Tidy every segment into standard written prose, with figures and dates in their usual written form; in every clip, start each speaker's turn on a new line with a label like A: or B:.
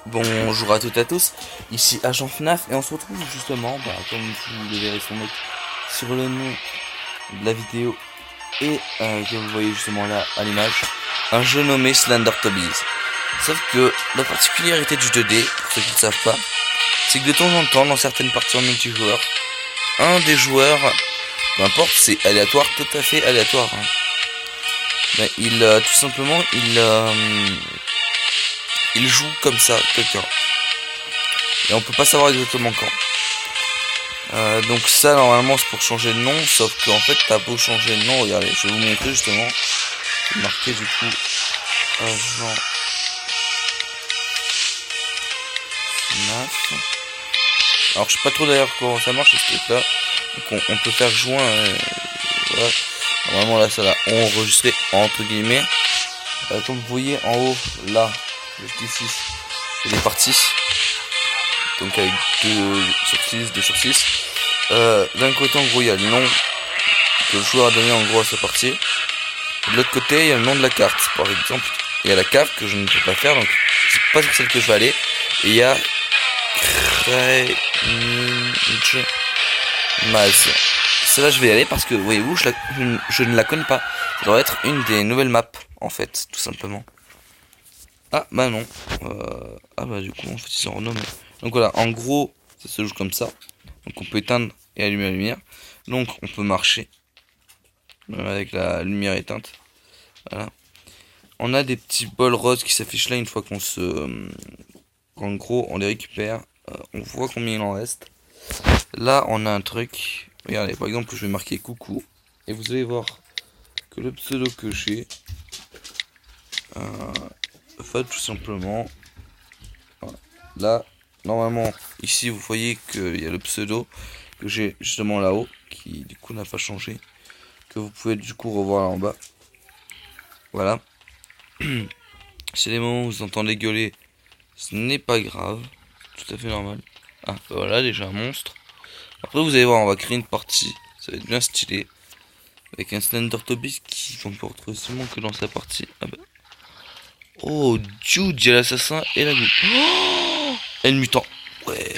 A: Bonjour à toutes et à tous, ici Agent FNAF et on se retrouve justement, comme vous le verrez sans doute sur le nom de la vidéo et que vous voyez justement là à l'image, un jeu nommé Slender Tobies. Sauf que la particularité du 2D, pour ceux qui ne savent pas, c'est que de temps en temps dans certaines parties en multijoueur, un des joueurs, peu importe, c'est aléatoire, tout à fait aléatoire, hein. Ben, tout simplement, il joue comme ça quelqu'un. Et on peut pas savoir exactement quand. Donc ça normalement c'est pour changer de nom, sauf qu'en fait t'as beau changer de nom, regardez, je vais vous montrer justement. Je vais marquer du coup agent FNAF. Alors je sais pas trop d'ailleurs comment ça marche ce truc là. Donc on peut faire joint, voilà. Normalement là ça l'a enregistré entre guillemets. Comme vous voyez en haut là, juste ici, c'est les parties. Donc avec 2 sur 6, 2 sur 6. D'un côté en gros il y a le nom que le joueur a donné en gros à sa partie. De l'autre côté il y a le nom de la carte. Par exemple il y a la cave que je ne peux pas faire, donc c'est pas sur celle que je vais aller. Et il y a Maz. Celle-là je vais y aller parce que voyez-vous je ne la connais pas. Ça doit être une des nouvelles maps en fait, tout simplement. Ah bah non. Ah bah du coup en fait ils sont renommés. Donc voilà, en gros ça se joue comme ça. Donc on peut éteindre et allumer la lumière. Donc on peut marcher avec la lumière éteinte. Voilà. On a des petits bols roses qui s'affichent là une fois qu'on se... En gros on les récupère. On voit combien il en reste. Là on a un truc. Regardez, par exemple je vais marquer coucou. Et vous allez voir que le pseudo que j'ai... fait tout simplement... Voilà. Là, normalement, ici vous voyez qu'il y a le pseudo que j'ai justement là-haut, qui du coup n'a pas changé, que vous pouvez du coup revoir là en bas. Voilà. Si les moments où vous entendez gueuler, ce n'est pas grave, tout à fait normal. Ah, bah voilà, déjà un monstre. Après vous allez voir, on va créer une partie, ça va être bien stylé, avec un Slender Tobies qui on peut retrouver seulement que dans sa partie. Ah bah. Oh, Jude, il y a l'assassin et la goutte. Oh, et le mutant. Ouais.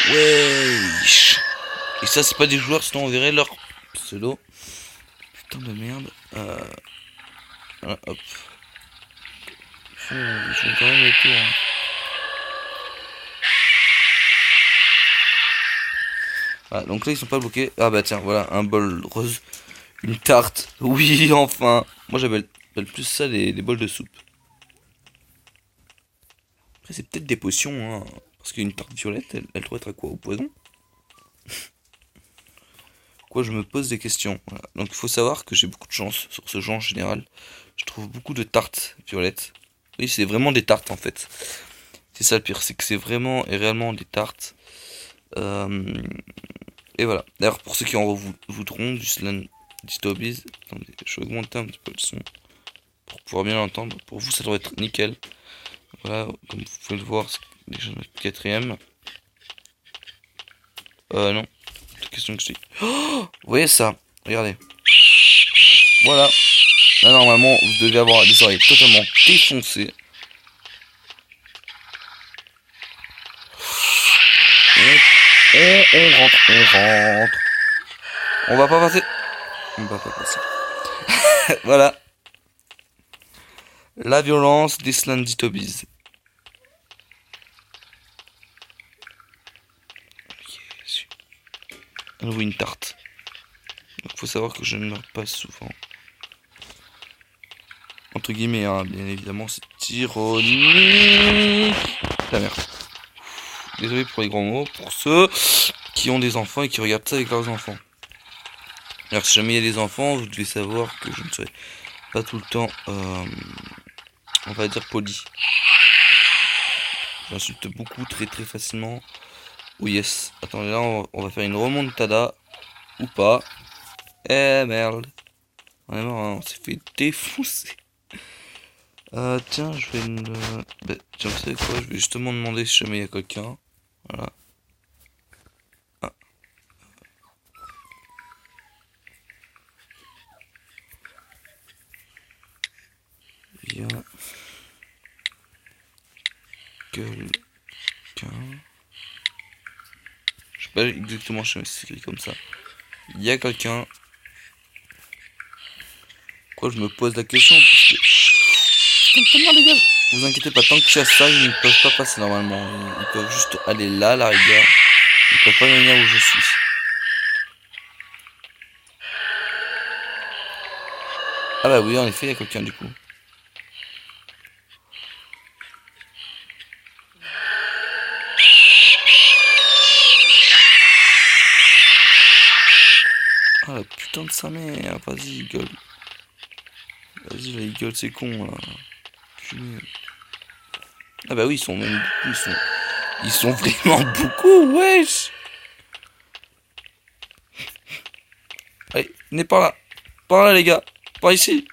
A: Wesh. Et ça c'est pas des joueurs, sinon on verrait leur pseudo. Putain de merde. Voilà, hop. Ils font quand même le tour, hein. Voilà, donc là ils sont pas bloqués. Ah bah tiens, voilà, un bol rose. Une tarte. Oui, enfin. Moi j'appelle plus ça les bols de soupe. Après c'est peut-être des potions, hein. Parce qu'une tarte violette, elle doit être à quoi? Au poison? Quoi, je me pose des questions. Voilà. Donc il faut savoir que j'ai beaucoup de chance sur ce jeu en général. Je trouve beaucoup de tartes violettes. Oui, c'est vraiment des tartes en fait. C'est ça le pire, c'est que c'est vraiment et réellement des tartes. Et voilà. D'ailleurs, pour ceux qui en voudront du slam Tobies, attendez, je vais augmenter un petit peu le son pour pouvoir bien l'entendre. Pour vous, ça doit être nickel. Voilà, comme vous pouvez le voir, c'est déjà notre quatrième. Non, c'est question que je dis. Oh, vous voyez ça? Regardez. Voilà. Là, normalement, vous devez avoir des oreilles totalement défoncées. On rentre, on rentre. On va pas passer. On va pas passer. Voilà. La violence des Slendy Tobies. À nouveau une tarte. Donc faut savoir que je ne meurs pas souvent. Entre guillemets, hein, bien évidemment, c'est ironique. La merde. Désolé pour les grands mots. Pour ceux qui ont des enfants et qui regardent ça avec leurs enfants. Alors si jamais il y a des enfants, vous devez savoir que je ne serai pas tout le temps, on va dire poli. J'insulte beaucoup très très facilement. Oh yes. Attendez là, on va faire une remontada. Ou pas. Eh merde. On est mort, hein, on s'est fait défoncer. Tiens, je vais me... Bah, tiens, vous savez quoi? Je vais justement demander si jamais il y a quelqu'un. Voilà. Ah. Viens. quelqu'un. Je sais pas exactement, je sais si c'est comme ça. Il y a quelqu'un. Quoi, je me pose la question parce que. Putain, les gars. Vous inquiétez pas, tant qu'il y a ça, ils ne peuvent pas passer normalement. Ils peuvent juste aller là, la rigueur. Ils peuvent pas venir où je suis. Ah bah oui, en effet, il y a quelqu'un du coup. Ah la putain de sa mère, vas-y, gueule. Vas-y, la gueule, c'est con là. Ah bah oui, ils sont même beaucoup, ils sont vraiment beaucoup, wesh. Allez, venez par là les gars, par ici.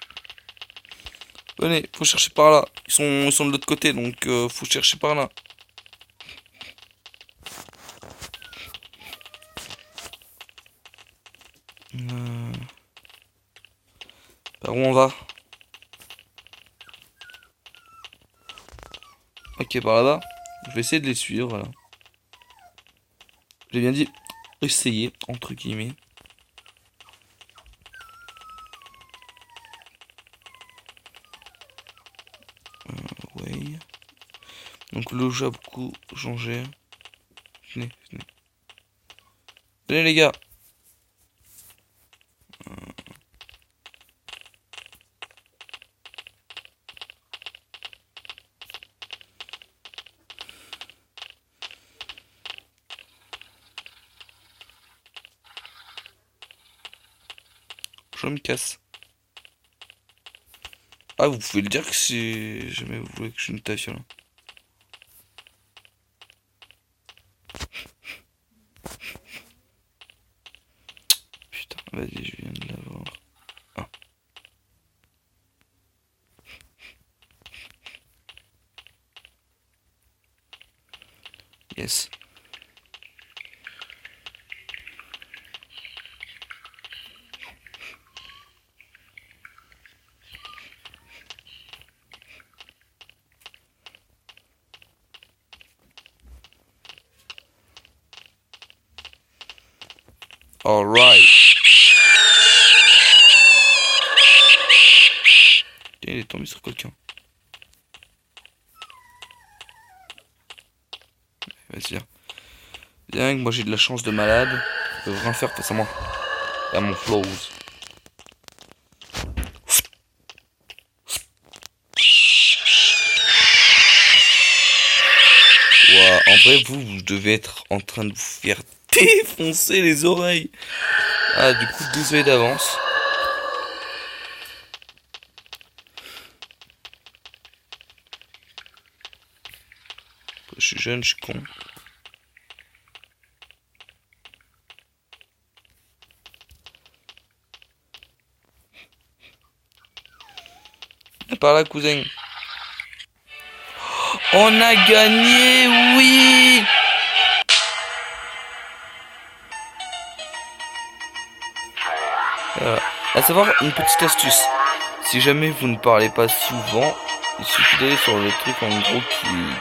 A: Venez, faut chercher par là. Ils sont de l'autre côté, donc faut chercher par là. Par où on va? Ok, par là-bas. Je vais essayer de les suivre, voilà. J'ai bien dit essayer, entre guillemets. Ouais. Donc le jeu a beaucoup changé. Venez, venez. Venez les gars. Je me casse. Ah, vous pouvez le dire que si jamais vous voulez que je ne taffe là. Putain, vas-y, je viens de l'avoir. Ah. Yes. Alright. Il est tombé sur quelqu'un. Vas-y. Viens, moi j'ai de la chance de malade. Ils peuvent rien faire face à moi. Et à mon flows. Wow. En vrai, vous devez être en train de vous faire défoncer les oreilles. Ah, du coup, désolé d'avance. Je suis jeune, je suis con. Par là, cousin. On a gagné, oui! À savoir, une petite astuce. Si jamais vous ne parlez pas souvent, il suffit d'aller sur le truc en gros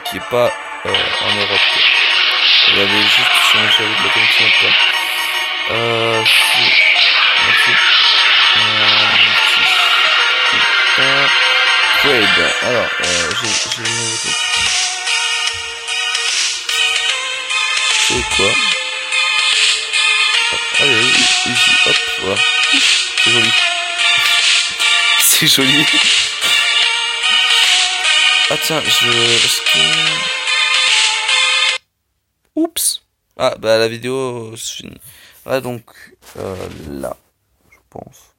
A: qui est pas en Europe. Vous avez juste changé avec la connexion ou pas. Merci. Trade. Alors, j'ai une nouveau truc. C'est quoi? Allez, ici, hop, voilà. C'est joli. C'est joli. Ah tiens, est-ce que... Oups. Ah bah la vidéo se finit. Ah donc, là, je pense.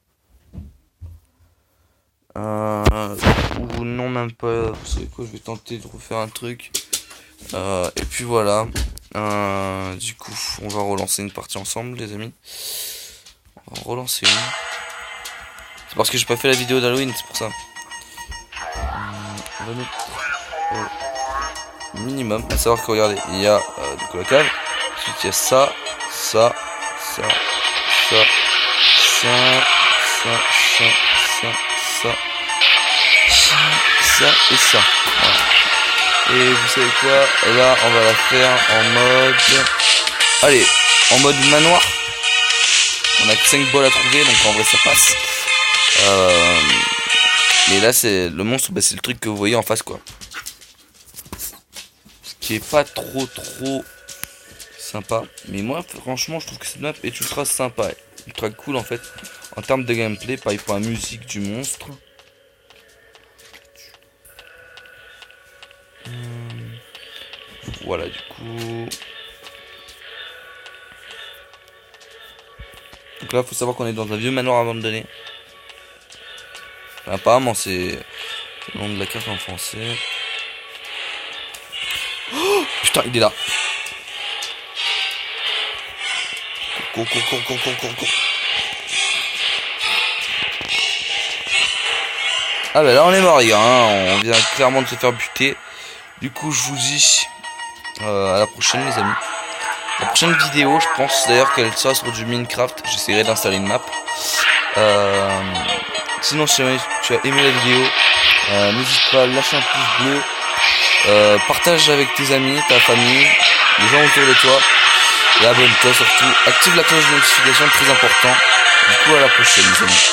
A: Ou non même pas. Vous savez quoi, je vais tenter de refaire un truc. Et puis voilà. Du coup, on va relancer une partie ensemble, les amis. On va relancer une. C'est parce que j'ai pas fait la vidéo d'Halloween, c'est pour ça. On va mettre minimum. À savoir que regardez, il y a du coup la cave. Ensuite il y a ça et ça. Voilà. Et vous savez quoi? Là, on va la faire en mode... Allez, en mode manoir. On a que 5 balles à trouver, donc en vrai ça passe. Mais là, c'est le monstre, bah, c'est le truc que vous voyez en face, quoi. Ce qui est pas trop sympa. Mais moi, franchement, je trouve que cette map est ultra sympa. Ultra cool, en fait. En termes de gameplay, pareil pour la musique du monstre. Voilà, du coup... Donc là, faut savoir qu'on est dans un vieux manoir abandonné. Enfin, apparemment, c'est le nom de la carte en français. Oh, putain, il est là. Cours. Ah bah là, on est mort, les gars. Hein. On vient clairement de se faire buter. Du coup, je vous dis à la prochaine, les amis. La prochaine vidéo, je pense d'ailleurs qu'elle sera sur du Minecraft. J'essaierai d'installer une map. Sinon, si tu as aimé la vidéo, n'hésite pas à lâcher un pouce bleu. Partage avec tes amis, ta famille, les gens autour de toi. Et abonne-toi surtout. Active la cloche de notification, très important. Du coup, à la prochaine, les amis.